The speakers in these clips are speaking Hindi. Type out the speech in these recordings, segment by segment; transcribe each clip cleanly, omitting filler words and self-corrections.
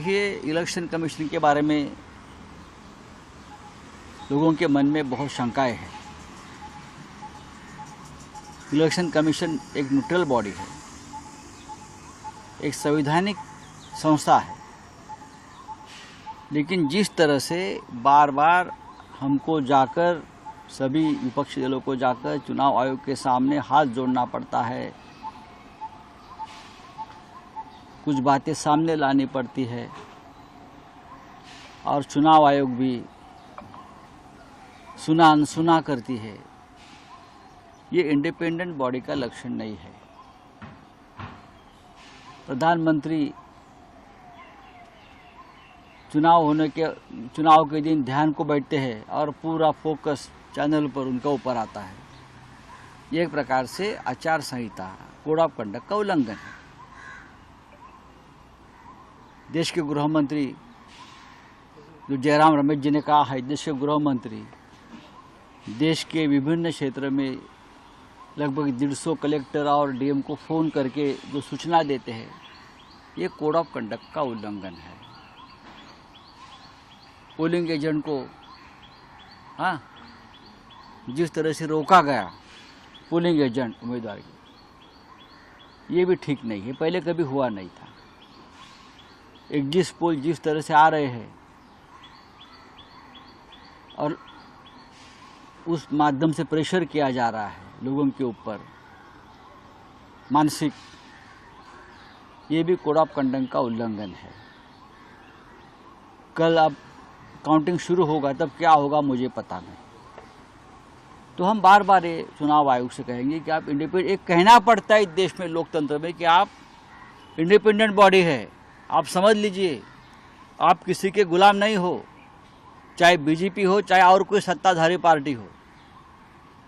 देखिए, इलेक्शन कमीशन के बारे में लोगों के मन में बहुत शंकाएं हैं। इलेक्शन कमीशन एक न्यूट्रल बॉडी है, एक संवैधानिक संस्था है, लेकिन जिस तरह से बार बार हमको जाकर, सभी विपक्षी दलों को जाकर चुनाव आयोग के सामने हाथ जोड़ना पड़ता है, कुछ बातें सामने लानी पड़ती है और चुनाव आयोग भी सुना अनसुना करती है, ये इंडिपेंडेंट बॉडी का लक्षण नहीं है। प्रधानमंत्री चुनाव के दिन ध्यान को बैठते हैं और पूरा फोकस चैनल पर उनका ऊपर आता है। ये एक प्रकार से आचार संहिता, कोड ऑफ कंडक्ट का उल्लंघन है। देश के गृह मंत्री जो जयराम रमेश जी ने कहा है, देश के गृह मंत्री देश के विभिन्न क्षेत्र में लगभग 150 कलेक्टर और डीएम को फ़ोन करके जो सूचना देते हैं, ये कोड ऑफ कंडक्ट का उल्लंघन है। पोलिंग एजेंट को जिस तरह से रोका गया पोलिंग एजेंट उम्मीदवार की, ये भी ठीक नहीं है, पहले कभी हुआ नहीं था। एग्जिट पोल जिस तरह से आ रहे हैं और उस माध्यम से प्रेशर किया जा रहा है लोगों के ऊपर मानसिक, ये भी कोड ऑफ कंडक्ट का उल्लंघन है। कल अब काउंटिंग शुरू होगा, तब क्या होगा मुझे पता नहीं। तो हम बार बार ये चुनाव आयोग से कहेंगे कि आप इंडिपेंडेंट, एक कहना पड़ता है इस देश में लोकतंत्र में कि आप इंडिपेंडेंट बॉडी है, आप समझ लीजिए, आप किसी के गुलाम नहीं हो, चाहे बीजेपी हो चाहे और कोई सत्ताधारी पार्टी हो,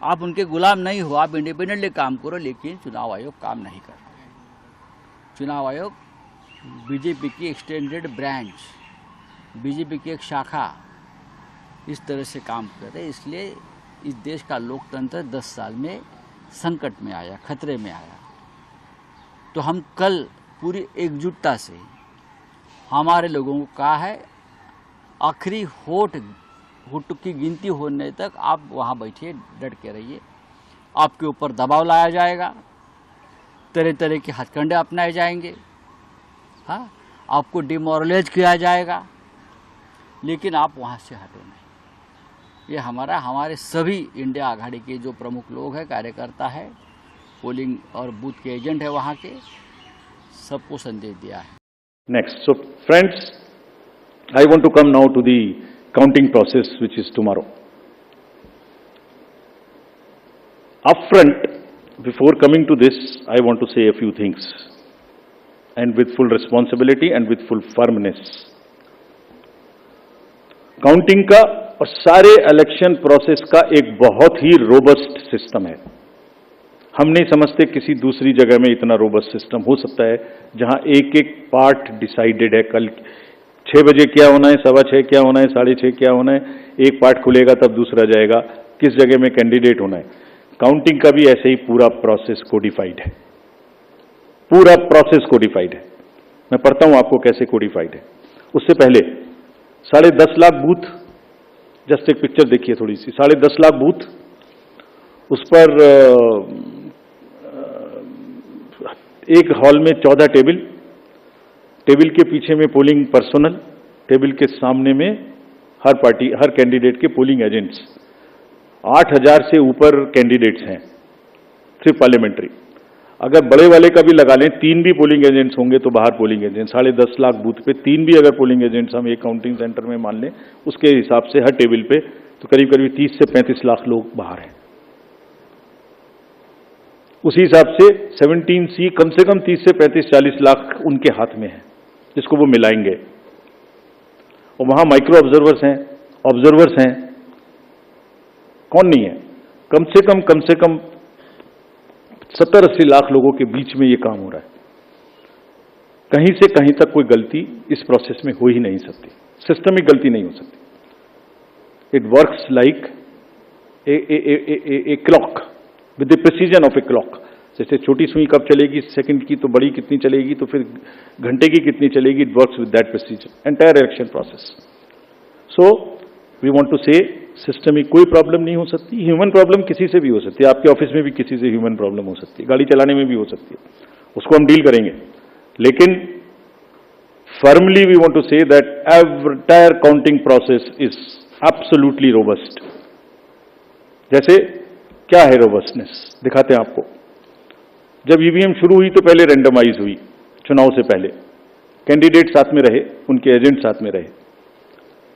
आप उनके गुलाम नहीं हो, आप इंडिपेंडेंटली काम करो। लेकिन चुनाव आयोग काम नहीं कर रहा है। चुनाव आयोग बीजेपी की एक्सटेंडेड ब्रांच, बीजेपी की एक शाखा इस तरह से काम कर रहे, इसलिए इस देश का लोकतंत्र 10 साल में संकट में आया, खतरे में आया। तो हम कल पूरी एकजुटता से, हमारे लोगों को कहा है, आखिरी होठ की गिनती होने तक आप वहाँ बैठिए, डट के रहिए। आपके ऊपर दबाव लाया जाएगा, तरह तरह के हथकंडे अपनाए जाएंगे, आपको डिमोरलाइज किया जाएगा, लेकिन आप वहाँ से हटो नहीं। ये हमारे सभी इंडिया आघाड़ी के जो प्रमुख लोग हैं, कार्यकर्ता है, पोलिंग और बूथ के एजेंट है, वहाँ के सबको संदेश दिया है। Next. So friends, I want to come now to the counting process, which is tomorrow. Upfront, before coming to this, I want to say a few things, and with full responsibility and with full firmness. Counting का और सारे इलेक्शन प्रोसेस का एक बहुत ही रोबस्ट सिस्टम है। हम नहीं समझते किसी दूसरी जगह में इतना रोबस्ट सिस्टम हो सकता है, जहां एक एक पार्ट डिसाइडेड है। कल 6 बजे क्या होना है, 6:15 क्या होना है, 6:30 क्या होना है, एक पार्ट खुलेगा तब दूसरा जाएगा, किस जगह में कैंडिडेट होना है। काउंटिंग का भी ऐसे ही पूरा प्रोसेस कोडिफाइड है, पूरा प्रोसेस कोडिफाइड है। मैं पढ़ता हूं आपको कैसे कोडिफाइड है। उससे पहले 10.5 लाख बूथ, जस्ट एक पिक्चर देखिए थोड़ी सी, 10.5 लाख बूथ, उस पर एक हॉल में 14 टेबल के पीछे में पोलिंग पर्सनल, टेबल के सामने में हर कैंडिडेट के पोलिंग एजेंट्स। 8,000 से ऊपर कैंडिडेट्स हैं सिर्फ पार्लियामेंट्री। अगर बड़े वाले का भी लगा लें, 3 भी पोलिंग एजेंट्स होंगे तो बाहर पोलिंग एजेंट, 10.5 लाख बूथ पे 3 भी अगर पोलिंग एजेंट्स हम एक काउंटिंग सेंटर में मान लें, उसके हिसाब से हर टेबल पे तो करीब 30 से 35 लाख लोग बाहर हैं। उसी हिसाब से 17C कम से कम 30 से 35-40 लाख उनके हाथ में है, जिसको वो मिलाएंगे। और वहां माइक्रो ऑब्जर्वर्स हैं, कौन नहीं है, कम से कम 70-80 लाख लोगों के बीच में ये काम हो रहा है। कहीं से कहीं तक कोई गलती इस प्रोसेस में हो ही नहीं सकती, सिस्टमिक गलती नहीं हो सकती। It works like a clock, with the precision of a clock. जैसे छोटी सुई कब चलेगी, सेकंड की, तो बड़ी कितनी चलेगी, तो फिर घंटे की कितनी चलेगी. It works with that procedure, entire election process. So we want to say system में कोई प्रॉब्लम नहीं हो सकती. ह्यूमन प्रॉब्लम किसी से भी हो सकती है. आपके ऑफिस में भी किसी से ह्यूमन प्रॉब्लम हो सकती है, गाड़ी चलाने में भी हो सकती है, उसको हम डील करेंगे. लेकिन firmly we want to say that entire counting process is absolutely robust. जैसे क्या है रोबस्टनेस, दिखाते हैं आपको. जब ईवीएम शुरू हुई तो पहले रैंडमाइज हुई, चुनाव से पहले कैंडिडेट साथ में रहे, उनके एजेंट साथ में रहे,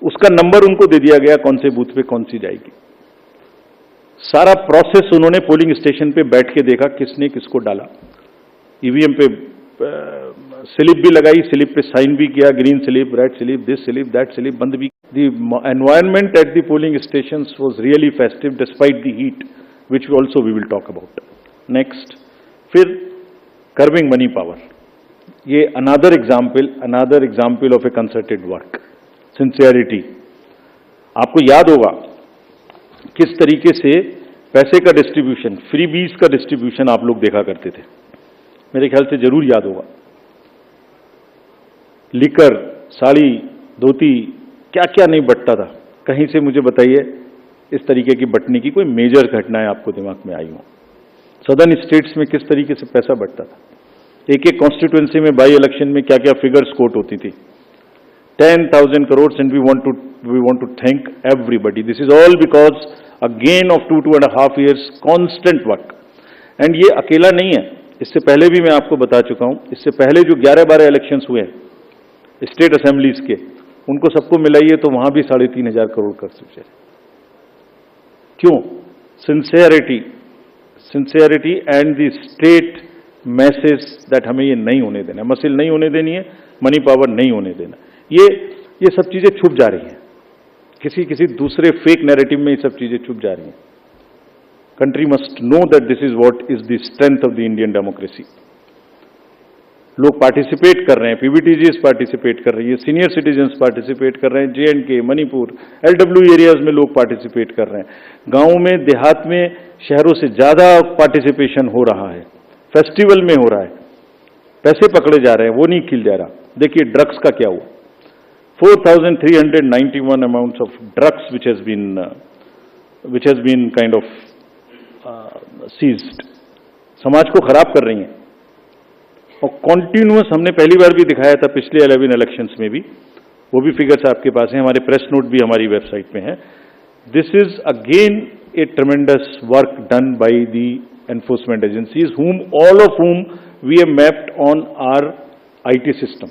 उसका नंबर उनको दे दिया गया कौन से बूथ पे कौन सी जाएगी. सारा प्रोसेस उन्होंने पोलिंग स्टेशन पे बैठ के देखा, किसने किसको डाला. ईवीएम पे स्लिप भी लगाई, स्लिप पे साइन भी किया, green slip, red slip, this slip, that slip, बंद भी. The environment at the polling stations was really festive despite the heat, which also we will talk about. Next, फिर कर्बिंग मनी पावर. ये another example of a concerted work. Sincerity. आपको याद होगा किस तरीके से पैसे का डिस्ट्रीब्यूशन, फ्री बीज का डिस्ट्रीब्यूशन आप लोग देखा करते थे, मेरे ख्याल से जरूर याद होगा. लिकर, साड़ी, धोती, क्या क्या नहीं बंटता था. कहीं से मुझे बताइए इस तरीके की बंटने की कोई मेजर घटनाएं आपको दिमाग में आई हो. सदर्न स्टेट्स में किस तरीके से पैसा बंटता था. एक एक कॉन्स्टिट्यूएंसी में बाई इलेक्शन में क्या क्या फिगर्स कोट होती थी. 10,000 crores, and we want to thank everybody. This is all because a gain of 2.5 years constant work. And ये अकेला नहीं है, इससे पहले भी मैं आपको बता चुका हूं. इससे पहले जो 11-12 इलेक्शंस हुए स्टेट असेंबलीज के, उनको सबको मिलाइए तो वहां भी 3,500 करोड़ कर सकते. क्यों? Sincerity and the state message that हमें ये नहीं होने देना, मसिल नहीं होने देनी है, मनी पावर नहीं होने देना. ये सब चीजें छुप जा रही हैं, किसी दूसरे फेक नैरेटिव में ये सब चीजें छुप जा रही हैं. Country must know that this is what is the strength of the Indian democracy. लोग पार्टिसिपेट कर रहे हैं, पीवीटीजीएस पार्टिसिपेट कर रही है, सीनियर सिटीजन्स पार्टिसिपेट कर रहे हैं, जेएंडके, मणिपुर, एलडब्ल्यू एरियाज में लोग पार्टिसिपेट कर रहे हैं. गांवों में, देहात में, शहरों से ज्यादा पार्टिसिपेशन हो रहा है. फेस्टिवल में हो रहा है, पैसे पकड़े जा रहे हैं, वो नहीं खिल जा रहा. देखिए ड्रग्स का क्या हुआ. 4,391 amounts of drugs which has been kind of seized. समाज को खराब कर रही हैं. और कॉन्टिन्यूअस, हमने पहली बार भी दिखाया था पिछले 11 इलेक्शंस में भी, वो भी फिगर्स आपके पास हैं, हमारे प्रेस नोट भी हमारी वेबसाइट में है. This is again A ट्रेमेंडस work done by the enforcement agencies, all of whom we have mapped on our IT system.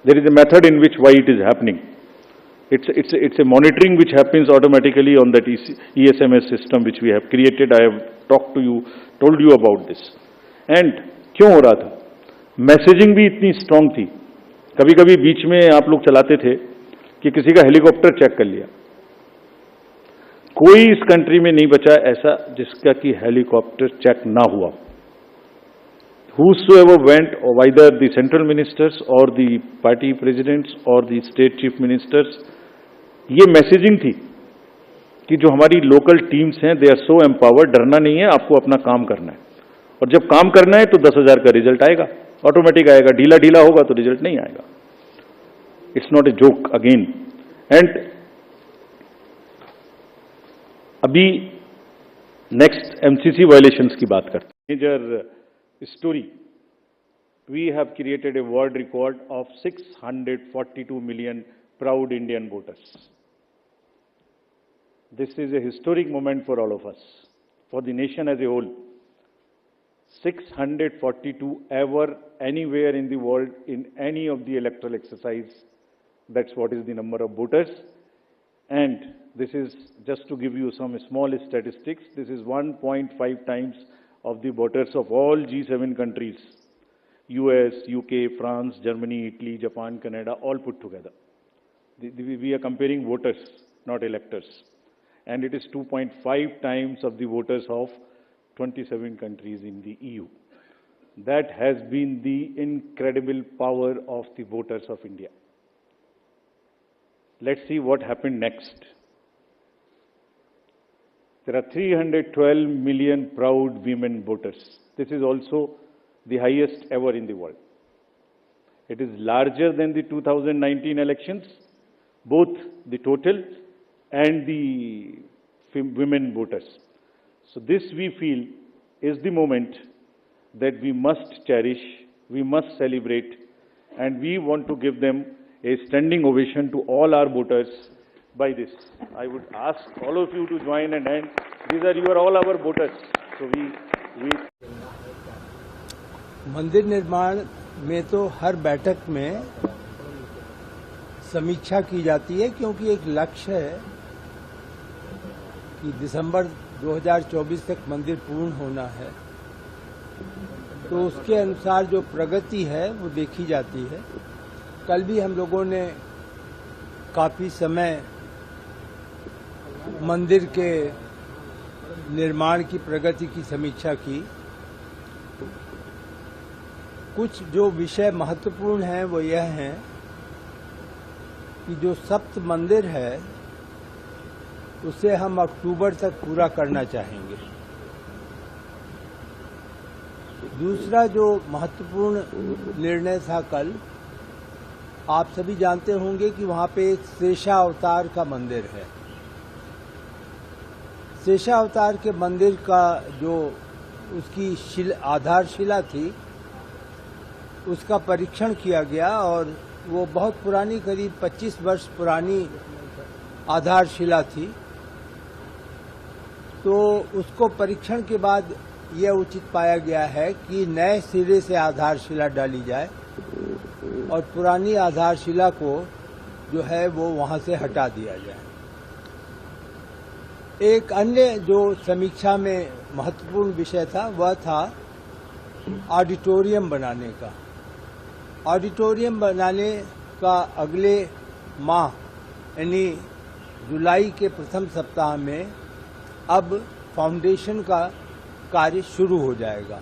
There is a method in which why it is happening. It's a monitoring which happens automatically on that ESMS system which we have created. I have told you about this. And क्यों हो रहा था? मैसेजिंग भी इतनी स्ट्रांग थी. कभी कभी बीच में आप लोग चलाते थे कि किसी का हेलीकॉप्टर चेक कर लिया. कोई इस कंट्री में नहीं बचा ऐसा जिसका कि हेलीकॉप्टर चेक ना हुआ. Whosoever went, or either the central ministers or the party presidents or the state chief ministers, ये मैसेजिंग थी कि जो हमारी लोकल टीम्स हैं, दे आर सो एम्पावर्ड, डरना नहीं है, आपको अपना काम करना है. और जब काम करना है तो 10,000 का रिजल्ट आएगा, ऑटोमेटिक आएगा. ढीला होगा तो रिजल्ट नहीं आएगा. It's not a joke again. And अभी नेक्स्ट एमसीसी वायलेशंस की बात करते हैं. Major story. We have created a world record of 642 million proud Indian voters. This is a historic moment for all of us, for the nation as a whole. 642 ever, anywhere in the world, in any of the electoral exercise. That's what is the number of voters. And this is, just to give you some small statistics, this is 1.5 times of the voters of all G7 countries, US, UK, France, Germany, Italy, Japan, Canada, all put together. We are comparing voters, not electors. And it is 2.5 times of the voters of 27 countries in the EU. That has been the incredible power of the voters of India. Let's see what happened next. There are 312 million proud women voters. this is also the highest ever in the world. It is larger than the 2019 elections, both the total and the women voters. So this we feel is the moment that we must cherish, we must celebrate, and we want to give them a standing ovation to all our voters by this. I would ask all of you to join and hand. These are all our voters. So we मंदिर निर्माण में तो हर बैठक में समीक्षा की जाती है, क्योंकि एक लक्ष्य है कि दिसंबर 2024 तक मंदिर पूर्ण होना है। तो उसके अनुसार जो प्रगति है वो देखी जाती है। कल भी हम लोगों ने काफी समय मंदिर के निर्माण की प्रगति की समीक्षा की। कुछ जो विषय महत्वपूर्ण हैं वो यह हैं कि जो सप्त मंदिर है उसे हम अक्टूबर तक पूरा करना चाहेंगे। दूसरा जो महत्वपूर्ण निर्णय था कल, आप सभी जानते होंगे कि वहां पे एक शेषावतार का मंदिर है। शेषावतार के मंदिर का जो उसकी आधारशिला थी उसका परीक्षण किया गया और वो बहुत पुरानी, करीब 25 वर्ष पुरानी आधारशिला थी। तो उसको परीक्षण के बाद यह उचित पाया गया है कि नए सिरे से आधारशिला डाली जाए और पुरानी आधारशिला को जो है वो वहां से हटा दिया जाए। एक अन्य जो समीक्षा में महत्वपूर्ण विषय था वह था ऑडिटोरियम बनाने का। ऑडिटोरियम बनाने का अगले माह यानी जुलाई के प्रथम सप्ताह में अब फाउंडेशन का कार्य शुरू हो जाएगा।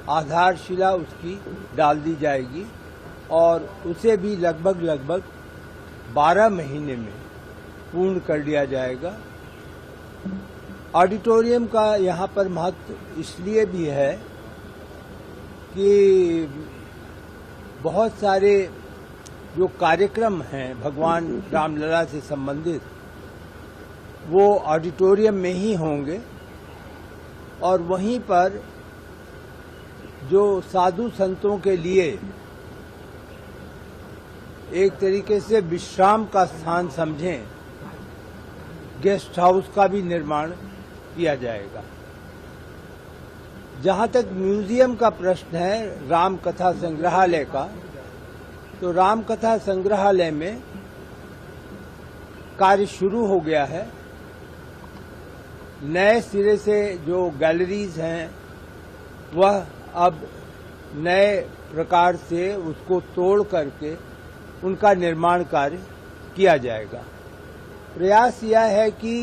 आधारशिला उसकी डाल दी जाएगी और उसे भी लगभग 12 महीने में पूर्ण कर लिया जाएगा। ऑडिटोरियम का यहाँ पर महत्व इसलिए भी है कि बहुत सारे जो कार्यक्रम हैं भगवान रामलला से संबंधित वो ऑडिटोरियम में ही होंगे और वहीं पर जो साधु संतों के लिए एक तरीके से विश्राम का स्थान समझें, गेस्ट हाउस का भी निर्माण किया जाएगा। जहां तक म्यूजियम का प्रश्न है राम कथा संग्रहालय का, तो राम कथा संग्रहालय में कार्य शुरू हो गया है। नए सिरे से जो गैलरीज हैं वह अब नए प्रकार से उसको तोड़ करके उनका निर्माण कार्य किया जाएगा। प्रयास यह है कि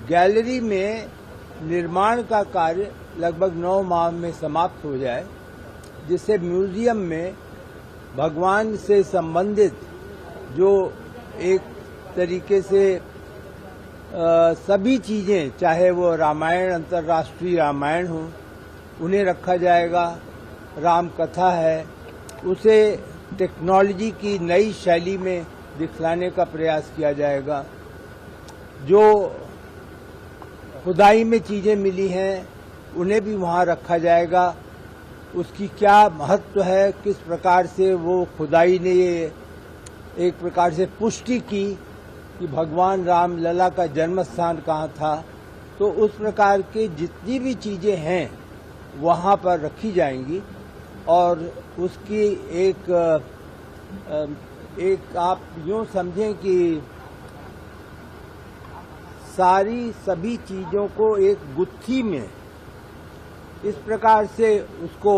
गैलरी में निर्माण का कार्य लगभग 9 माह में समाप्त हो जाए, जिससे म्यूजियम में भगवान से संबंधित जो एक तरीके से सभी चीजें, चाहे वो रामायण, अंतर्राष्ट्रीय रामायण हो, उन्हें रखा जाएगा। राम कथा है उसे टेक्नोलॉजी की नई शैली में दिखलाने का प्रयास किया जाएगा। जो खुदाई में चीजें मिली हैं उन्हें भी वहां रखा जाएगा। उसकी क्या महत्व है, किस प्रकार से वो खुदाई ने ये एक प्रकार से पुष्टि की कि भगवान राम लला का जन्म स्थान कहाँ था, तो उस प्रकार के जितनी भी चीजें हैं वहां पर रखी जाएंगी और उसकी एक आप यूं समझें कि सभी चीजों को एक गुत्थी में इस प्रकार से उसको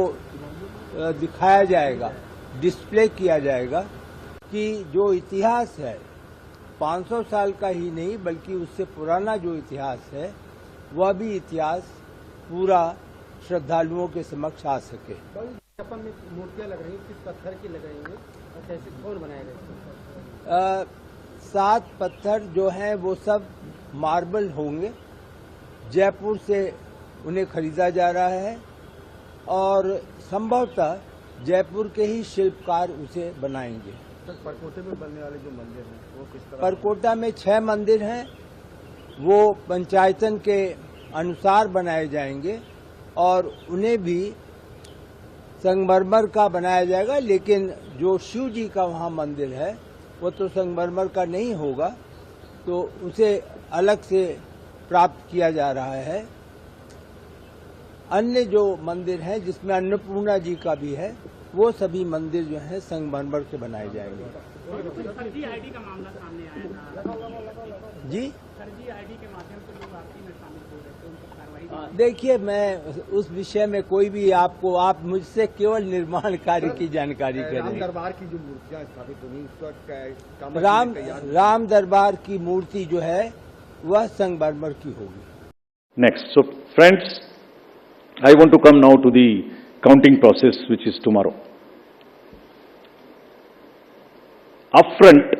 दिखाया जाएगा, डिस्प्ले किया जाएगा कि जो इतिहास है 500 साल का ही नहीं बल्कि उससे पुराना जो इतिहास है वह भी इतिहास पूरा श्रद्धालुओं के समक्ष आ सके। में मूर्तियां लग रही हैं, किस पत्थर की लग रही हैं और कैसे कौन बनाए गए? 7 पत्थर जो हैं वो सब मार्बल होंगे। जयपुर से उन्हें खरीदा जा रहा है और संभवतः जयपुर के ही शिल्पकार उसे बनाएंगे। सर, परकोटे में बनने वाले जो मंदिर हैं वो किस तरह? परकोटा में 6 मंदिर हैं, वो पंचायतन के अनुसार बनाए जाएंगे और उन्हें भी संगमरमर का बनाया जाएगा, लेकिन जो शिव जी का वहाँ मंदिर है वो तो संगमरमर का नहीं होगा, तो उसे अलग से प्राप्त किया जा रहा है। अन्य जो मंदिर हैं जिसमें अन्नपूर्णा जी का भी है, वो सभी मंदिर जो है संगमरमर से बनाए जाएंगे। फर्जी आईडी का मामला सामने आया था जी, फर्जी आईडी के माध्यम से लोग आपसी में शामिल हो रहे थे, उन पर कार्रवाई देखिए, मैं उस विषय में कोई भी आप मुझसे केवल निर्माण कार्य की जानकारी राम करें। दरबार की जो मूर्तियां स्थापित हुई उसका राम दरबार की मूर्ति जो है वह संगमरमर की होगी। Next. So, friends, I want to come now to the counting process, which is tomorrow. Upfront,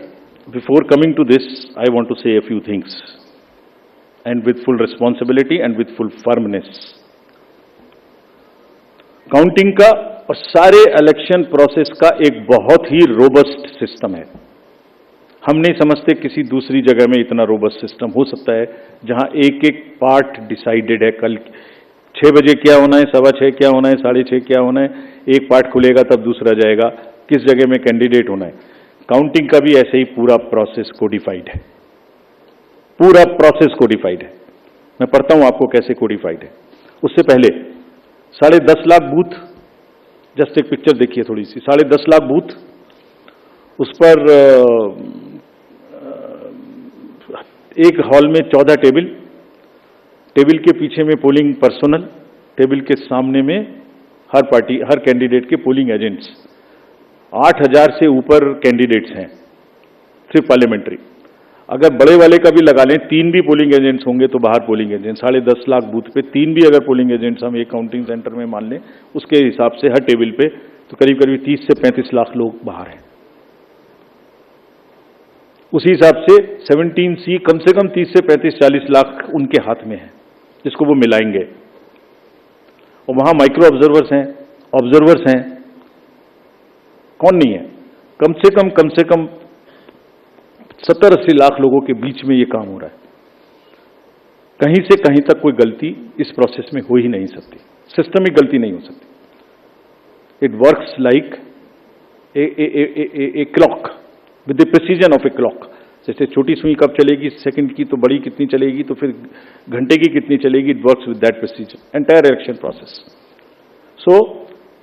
before coming to this, I want to say a few things, and with full responsibility and with full firmness. Counting का और सारे इलेक्शन प्रोसेस का एक बहुत ही रोबस्ट सिस्टम है। हम नहीं समझते किसी दूसरी जगह में इतना रोबस्ट सिस्टम हो सकता है, जहां एक एक पार्ट डिसाइडेड है। कल 6 बजे क्या होना है, 6:15 क्या होना है, 6:30 क्या होना है, एक पार्ट खुलेगा तब दूसरा जाएगा, किस जगह में कैंडिडेट होना है। काउंटिंग का भी ऐसे ही पूरा प्रोसेस कोडिफाइड है, पूरा प्रोसेस कोडिफाइड है। मैं पढ़ता हूं आपको कैसे कोडिफाइड है। उससे पहले 10.5 लाख बूथ, जस्ट एक पिक्चर देखिए थोड़ी सी। 10.5 लाख बूथ, उस पर एक हॉल में 14 टेबल, टेबल के पीछे में पोलिंग पर्सनल, टेबल के सामने में हर पार्टी, हर कैंडिडेट के पोलिंग एजेंट्स। 8,000 से ऊपर कैंडिडेट्स हैं सिर्फ पार्लियामेंट्री। अगर बड़े वाले का भी लगा लें, 3 भी पोलिंग एजेंट्स होंगे तो बाहर पोलिंग एजेंट। 10.5 लाख बूथ पे 3 भी अगर पोलिंग एजेंट्स हम एक काउंटिंग सेंटर में मान लें, उसके हिसाब से हर टेबल पे तो करीब करीब 30 से 35 लाख लोग बाहर हैं। उसी हिसाब से 17C कम से कम 30 से 35-40 लाख उनके हाथ में है, जिसको वो मिलाएंगे। और वहां माइक्रो ऑब्जर्वर्स हैं, कौन नहीं है? कम से कम 70-80 लाख लोगों के बीच में ये काम हो रहा है। कहीं से कहीं तक कोई गलती इस प्रोसेस में हो ही नहीं सकती, सिस्टमिक गलती नहीं हो सकती। It works like a clock with the precision of a clock. जैसे छोटी सुई कब चलेगी सेकंड की, तो बड़ी कितनी चलेगी, तो फिर घंटे की कितनी चलेगी। It works with that precision entire election process. So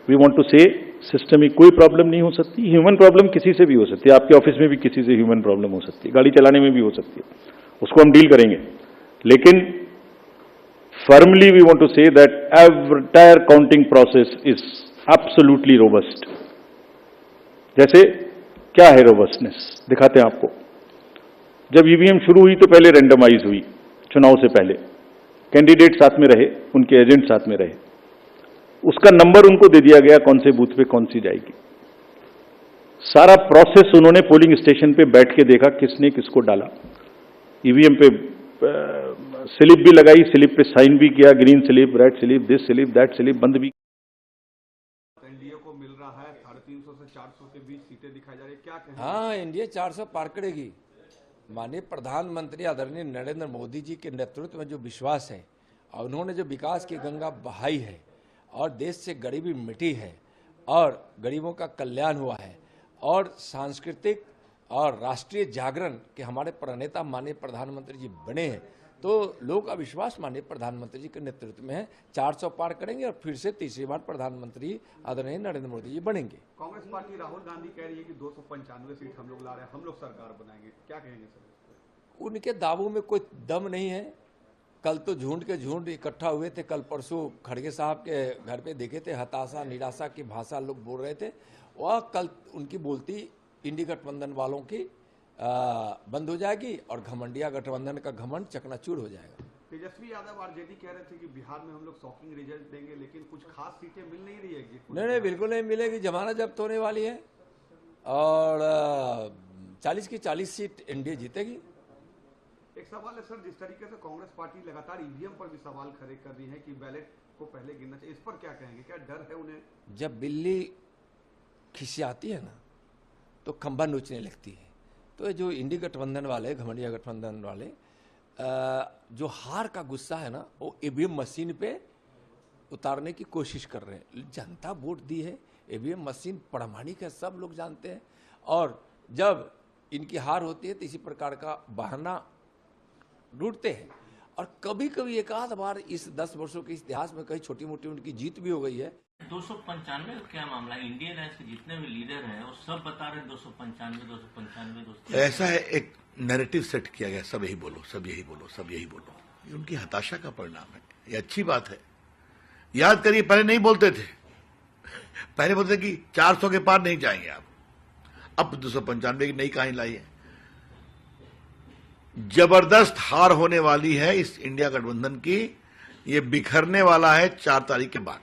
we want to say system में कोई प्रॉब्लम नहीं हो सकती। ह्यूमन प्रॉब्लम किसी से भी हो सकती है, आपके ऑफिस में भी किसी से ह्यूमन प्रॉब्लम हो सकती है, गाड़ी चलाने में भी हो सकती है, उसको हम डील करेंगे। लेकिन firmly we want to say that entire counting process is absolutely robust. जैसे क्या है रोबस्टनेस, दिखाते हैं आपको। जब ईवीएम शुरू हुई तो पहले रैंडमाइज हुई, चुनाव से पहले कैंडिडेट साथ में रहे, उनके एजेंट साथ में रहे, उसका नंबर उनको दे दिया गया कौन से बूथ पे कौन सी जाएगी। सारा प्रोसेस उन्होंने पोलिंग स्टेशन पे बैठ के देखा किसने किसको डाला। ईवीएम पे स्लिप भी लगाई, स्लिप पे साइन भी किया, green slip, red slip, this slip, that slip, बंद भी। एनडीए को मिल रहा है 350 से 400 के बीच सीटें दिखाई जा रही है, क्या कहें? हाँ, एनडीए 400 पार करेगी। माननीय प्रधानमंत्री आदरणीय नरेंद्र मोदी जी के नेतृत्व में जो विश्वास है और उन्होंने जो विकास की गंगा बहाई है और देश से गरीबी मिटी है और गरीबों का कल्याण हुआ है और सांस्कृतिक और राष्ट्रीय जागरण के हमारे प्रणेता माननीय प्रधानमंत्री जी बने हैं, तो लोगों का विश्वास माननीय प्रधानमंत्री जी के नेतृत्व में है। 400 पार करेंगे और फिर से तीसरी बार प्रधानमंत्री आदरणीय नरेंद्र मोदी जी बनेंगे। कांग्रेस पार्टी राहुल गांधी कह रही है कि 295 सीट हम लोग ला रहे हैं, हम लोग सरकार बनाएंगे, क्या कहेंगे सर? उनके दावों में कोई दम नहीं है। कल तो झुंड के झुंड इकट्ठा हुए थे, कल परसों खड़गे साहब के घर पे देखे थे, हताशा निराशा की भाषा लोग बोल रहे थे। वह कल उनकी बोलती इंडी गठबंधन वालों की बंद हो जाएगी और घमंडिया गठबंधन का घमंड चकनाचूर हो जाएगा। तेजस्वी यादव आरजेडी कह रहे थे कि बिहार में हम लोग शॉकिंग रिजल्ट देंगे, लेकिन कुछ खास सीटें मिल नहीं रही है। नहीं, बिल्कुल नहीं मिलेगी। जमाना जब्त होने वाली है और 40 की 40 सीट एनडीए जीतेगी। एक सवाल है सर, जिस तरीके से कांग्रेस पार्टी लगातार ईवीएम पर भी सवाल खड़े कर रही है कि बैलेट को पहले गिनना चाहिए, इस पर क्या कहेंगे? क्या डर है उन्हें? जब बिल्ली खिसियाती है ना तो खंबा नोचने लगती है। तो ये जो इंडी गठबंधन वाले, घमंडिया गठबंधन वाले, जो हार का गुस्सा है ना वो ईवीएम मशीन पे उतारने की कोशिश कर रहे हैं। जनता वोट दी है, ईवीएम मशीन प्रामाणिक है, सब लोग जानते हैं। और जब इनकी हार होती है तो इसी प्रकार का बहाना ढूंढते हैं। और कभी कभी एक आध बार इस 10 वर्षों के इतिहास में कहीं छोटी मोटी उनकी जीत भी हो गई है। 295 का क्या मामला है? इंडियन राइस के जितने भी लीडर हैं वो सब बता रहे 295। ऐसा है, एक नैरेटिव सेट किया गया, सब यही बोलो, सब यही बोलो, सब यही बोलो। ये उनकी हताशा का परिणाम है। ये अच्छी बात है। याद करिए, पहले नहीं बोलते थे, पहले बोलते कि 400 के पार नहीं जाएंगे आप, अब 295 की नई कहानी लाई है। जबरदस्त हार होने वाली है इस इंडिया गठबंधन की। ये बिखरने वाला है 4 तारीख के बाद।